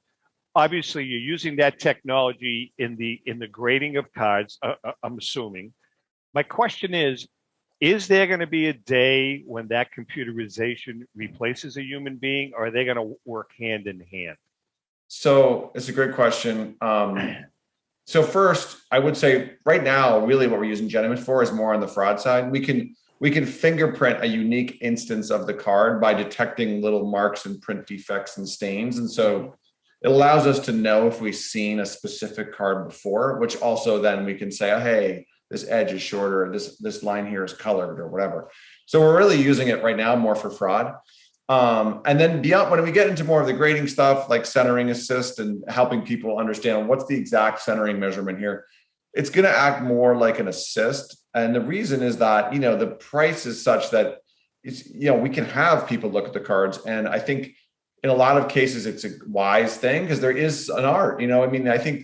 Obviously, you're using that technology in the grading of cards. I'm assuming. My question is there going to be a day when that computerization replaces a human being, or are they going to work hand in hand? So it's a great question. So first, I would say right now, really what we're using Gentleman for is more on the fraud side. We can fingerprint a unique instance of the card by detecting little marks and print defects and stains. And so it allows us to know if we've seen a specific card before, which also then we can say, oh, hey, this edge is shorter, this line here is colored or whatever. So we're really using it right now more for fraud. And then beyond, when we get into more of the grading stuff, like centering assist and helping people understand what's the exact centering measurement here, it's going to act more like an assist. And the reason is that, the price is such that it's, we can have people look at the cards. And I think in a lot of cases, it's a wise thing because there is an art, I think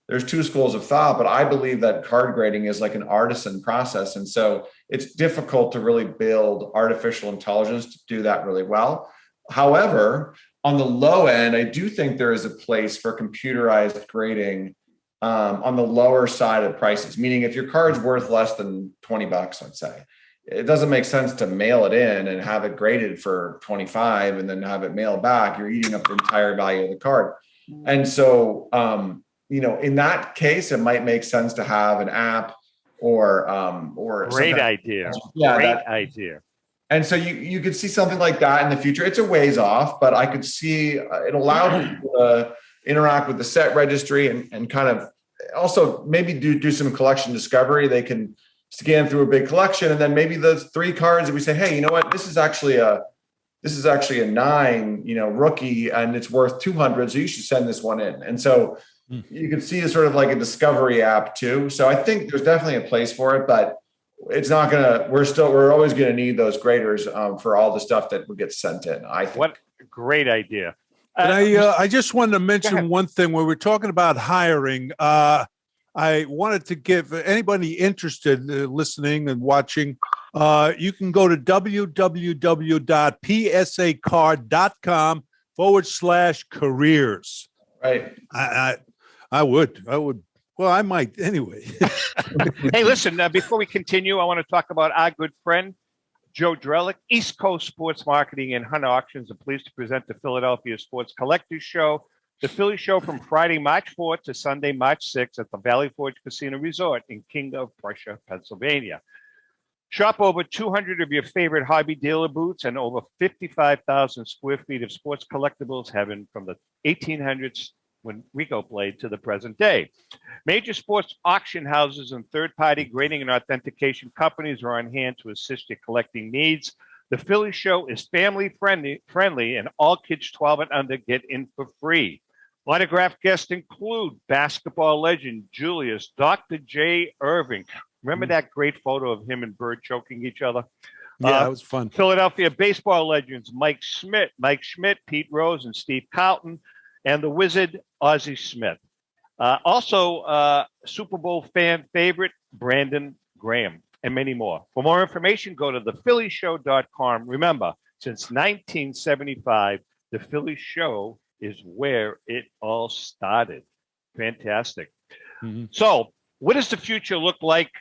there's two schools of thought, but I believe that card grading is like an artisan process. And so it's difficult to really build artificial intelligence to do that really well. However, on the low end, I do think there is a place for computerized grading on the lower side of prices, meaning if your card's worth less than $20, let's say, it doesn't make sense to mail it in and have it graded for 25 and then have it mailed back. You're eating up the entire value of the card. And so, in that case, it might make sense to have an app or great idea. Yeah, great idea. And so you could see something like that in the future. It's a ways off, but I could see it allows people to interact with the set registry and kind of also maybe do some collection discovery. They can scan through a big collection, and then maybe those 3 cards that we say, hey, you know what, this is actually a 9, rookie, and it's worth 200, so you should send this one in. And so you can see it's sort of like a discovery app too. So I think there's definitely a place for it, but it's not gonna. We're always gonna need those graders for all the stuff that would get sent in. I think. What a great idea. And I just wanted to mention one thing when we're talking about hiring. I wanted to give anybody interested listening and watching, you can go to www.psacard.com/careers. Right. I would. Well, I might anyway. Hey, listen, before we continue, I want to talk about our good friend, Joe Drellick, East Coast Sports Marketing and Hunt Auctions are pleased to present the Philadelphia Sports Collectors Show. The Philly Show from Friday, March 4th to Sunday, March 6th at the Valley Forge Casino Resort in King of Prussia, Pennsylvania. Shop over 200 of your favorite hobby dealer booths and over 55,000 square feet of sports collectibles heaven from the 1800s when Rico played to the present day. Major sports auction houses and third-party grading and authentication companies are on hand to assist your collecting needs. The Philly Show is family-friendly, and all kids 12 and under get in for free. Autographed guests include basketball legend Julius, Dr. J. Irving. Remember that great photo of him and Bird choking each other? Yeah, that was fun. Philadelphia baseball legends Mike Schmidt, Pete Rose, and Steve Carlton, and the Wizard Ozzie Smith. Also, Super Bowl fan favorite Brandon Graham, and many more. For more information, go to thephillyshow.com. Remember, since 1975, the Philly Show is where it all started. Fantastic. Mm-hmm. So, what does the future look like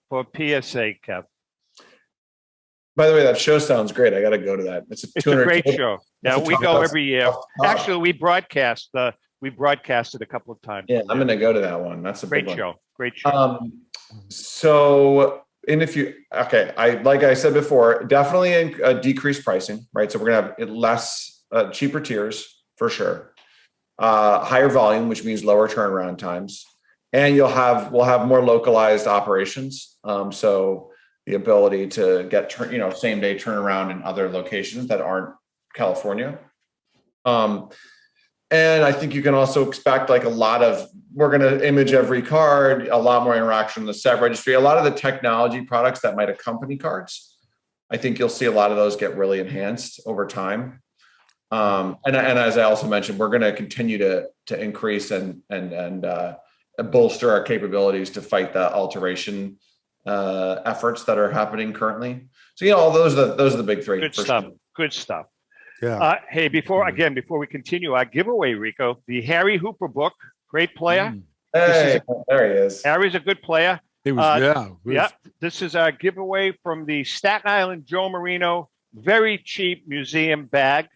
for PSA, Kev? By the way, that show sounds great. I got to go to that. It's a great show. Yeah, we go every year. Actually, we broadcast. We broadcasted a couple of times. Yeah, I'm going to go to that one. That's a great big show. One. Great show. Like I said before, definitely a decreased pricing, right? So we're going to have less cheaper tiers for sure. Higher volume, which means lower turnaround times, and we'll have more localized operations. So the ability to get same day turnaround in other locations that aren't California. And I think you can also expect we're going to image every card, a lot more interaction in the set registry, a lot of the technology products that might accompany cards I think you'll see a lot of those get really enhanced over time. And as I also mentioned, we're going to continue to increase and bolster our capabilities to fight the alteration efforts that are happening currently. So, those are the big three. Good stuff. Sure. Good stuff. Yeah. Hey, before we continue our giveaway, Rico, the Harry Hooper book, great player. Hey, there he is. Harry's a good player. He was, This is our giveaway from the Staten Island Joe Marino, very cheap museum bag.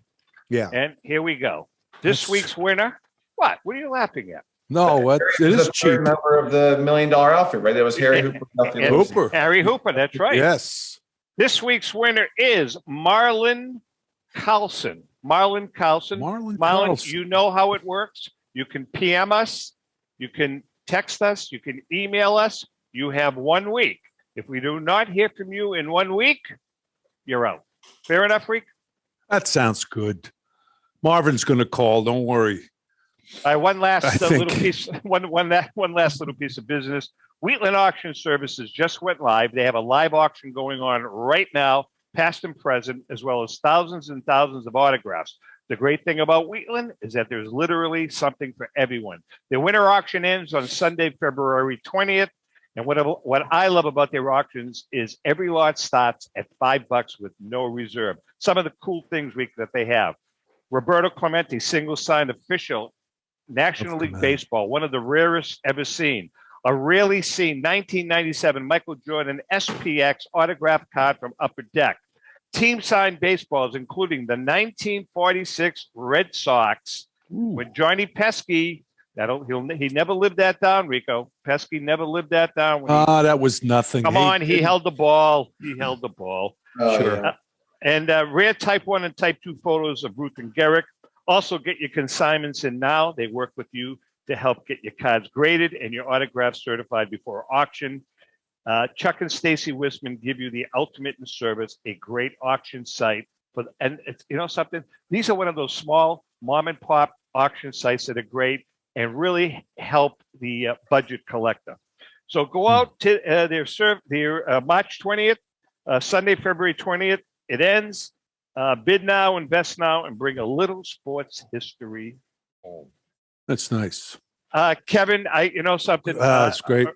Yeah. And here we go. This week's winner. What? What are you laughing at? No, it is cheap. Member of the $1 Million outfit, right? That was Harry Hooper. Harry Hooper, that's right. Yes. This week's winner is Marlon Carlson. Marlon, you know how it works. You can PM us. You can text us. You can email us. You have 1 week. If we do not hear from you in 1 week, you're out. Fair enough, Rick? That sounds good. Marvin's going to call. Don't worry. All right, one last little piece of business. Wheatland Auction Services just went live. They have a live auction going on right now, past and present, as well as thousands and thousands of autographs. The great thing about Wheatland is that there's literally something for everyone. The winter auction ends on Sunday, February 20th. And what I love about their auctions is every lot starts at $5 with no reserve. Some of the cool things that they have. Roberto Clemente, single signed official, National League Baseball, one of the rarest ever seen. A rarely seen 1997 Michael Jordan SPX autograph card from Upper Deck. Team signed baseballs, including the 1946 Red Sox with Johnny Pesky. He never lived that down, Rico. Pesky never lived that down. That was nothing. Come on, he held the ball. Sure. Yeah. And rare Type 1 and Type 2 photos of Ruth and Garrick. Also get your consignments in now. They work with you to help get your cards graded and your autographs certified before auction. Chuck and Stacy Wisman give you the ultimate in service, a great auction site. And it's, something? These are one of those small mom and pop auction sites that are great and really help the budget collector. So go out to their March 20th, Sunday, February 20th. It ends. Bid now, invest now, and bring a little sports history home. That's nice. Kevin, something. It's great.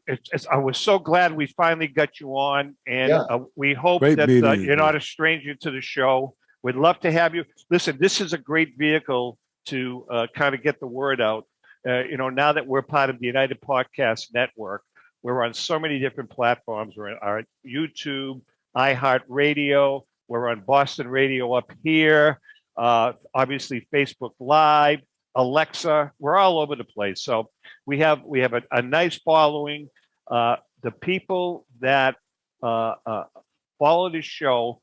I was so glad we finally got you on, and we hope that you're not a stranger to the show. We'd love to have you. Listen, this is a great vehicle to kind of get the word out. Now that we're part of the United Podcast Network, we're on so many different platforms. We're on YouTube, iHeartRadio. We're on Boston Radio up here. Obviously, Facebook Live, Alexa. We're all over the place. So we have a nice following. The people that follow this show,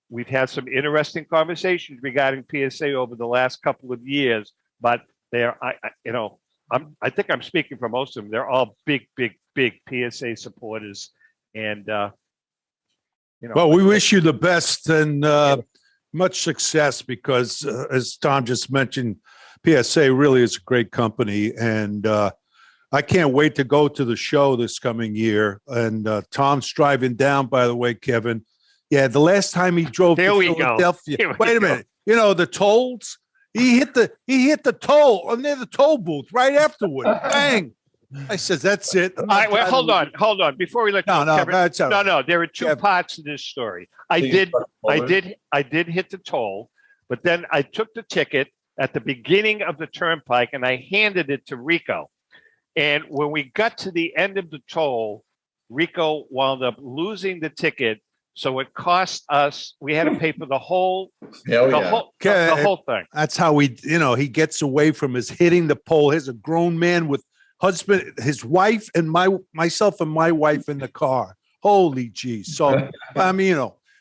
we've had some interesting conversations regarding PSA over the last couple of years. But I think I'm speaking for most of them. They're all big PSA supporters, and well, we wish you the best and much success because, as Tom just mentioned, PSA really is a great company, and I can't wait to go to the show this coming year. And Tom's driving down, by the way, Kevin. Yeah, the last time he drove to Philadelphia. Wait a minute, the tolls. He hit the toll near the toll booth right afterward. Bang! I said, "That's it." All right, well, hold on. Before we let Kevin, no. There are two parts to this story. I did hit the toll, but then I took the ticket at the beginning of the turnpike and I handed it to Rico. And when we got to the end of the toll, Rico wound up losing the ticket. So it cost us. We had to pay for the whole thing. That's how he gets away from his hitting the pole. He's a grown man with husband, his wife, and myself and my wife in the car. Holy geez! So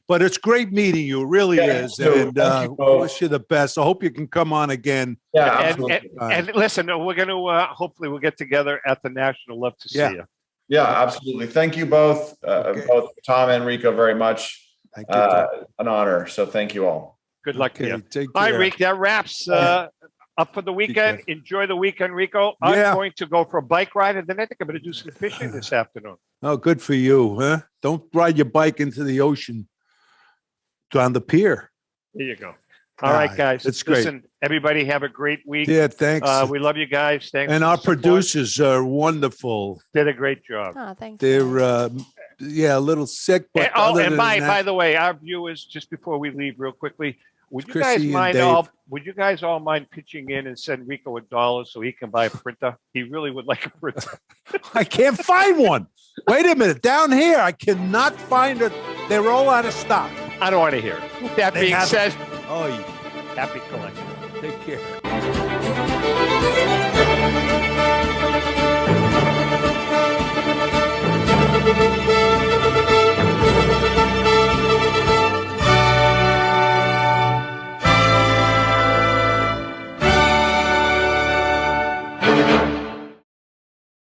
but it's great meeting you. It really is, and wish you the best. I hope you can come on again. Yeah, absolutely. And listen, we're going to hopefully we'll get together at the National. Love to see you. Yeah, absolutely. Thank you both, both Tom and Rico, very much. Thank you. An honor. So thank you all. Good luck to you. Take All care. right, Rick, that wraps Up for the weekend. Enjoy the weekend, Rico. I'm going to go for a bike ride, and then I think I'm going to do some fishing this afternoon. Oh, good for you, huh? Don't ride your bike into the ocean on the pier. There you go. All right, guys. That's great. Listen, everybody have a great week. Yeah, thanks. We love you guys. Thanks. And our producers are wonderful. Did a great job. Oh, thanks. They're, a little sick. But by the way, our viewers, just before we leave real quickly, would you guys all mind pitching in and send Rico $1 so he can buy a printer? He really would like a printer. I can't find one. Wait a minute. Down here, I cannot find it. They're all out of stock. I don't want to hear it. That being said, yeah. happy collecting. Take care.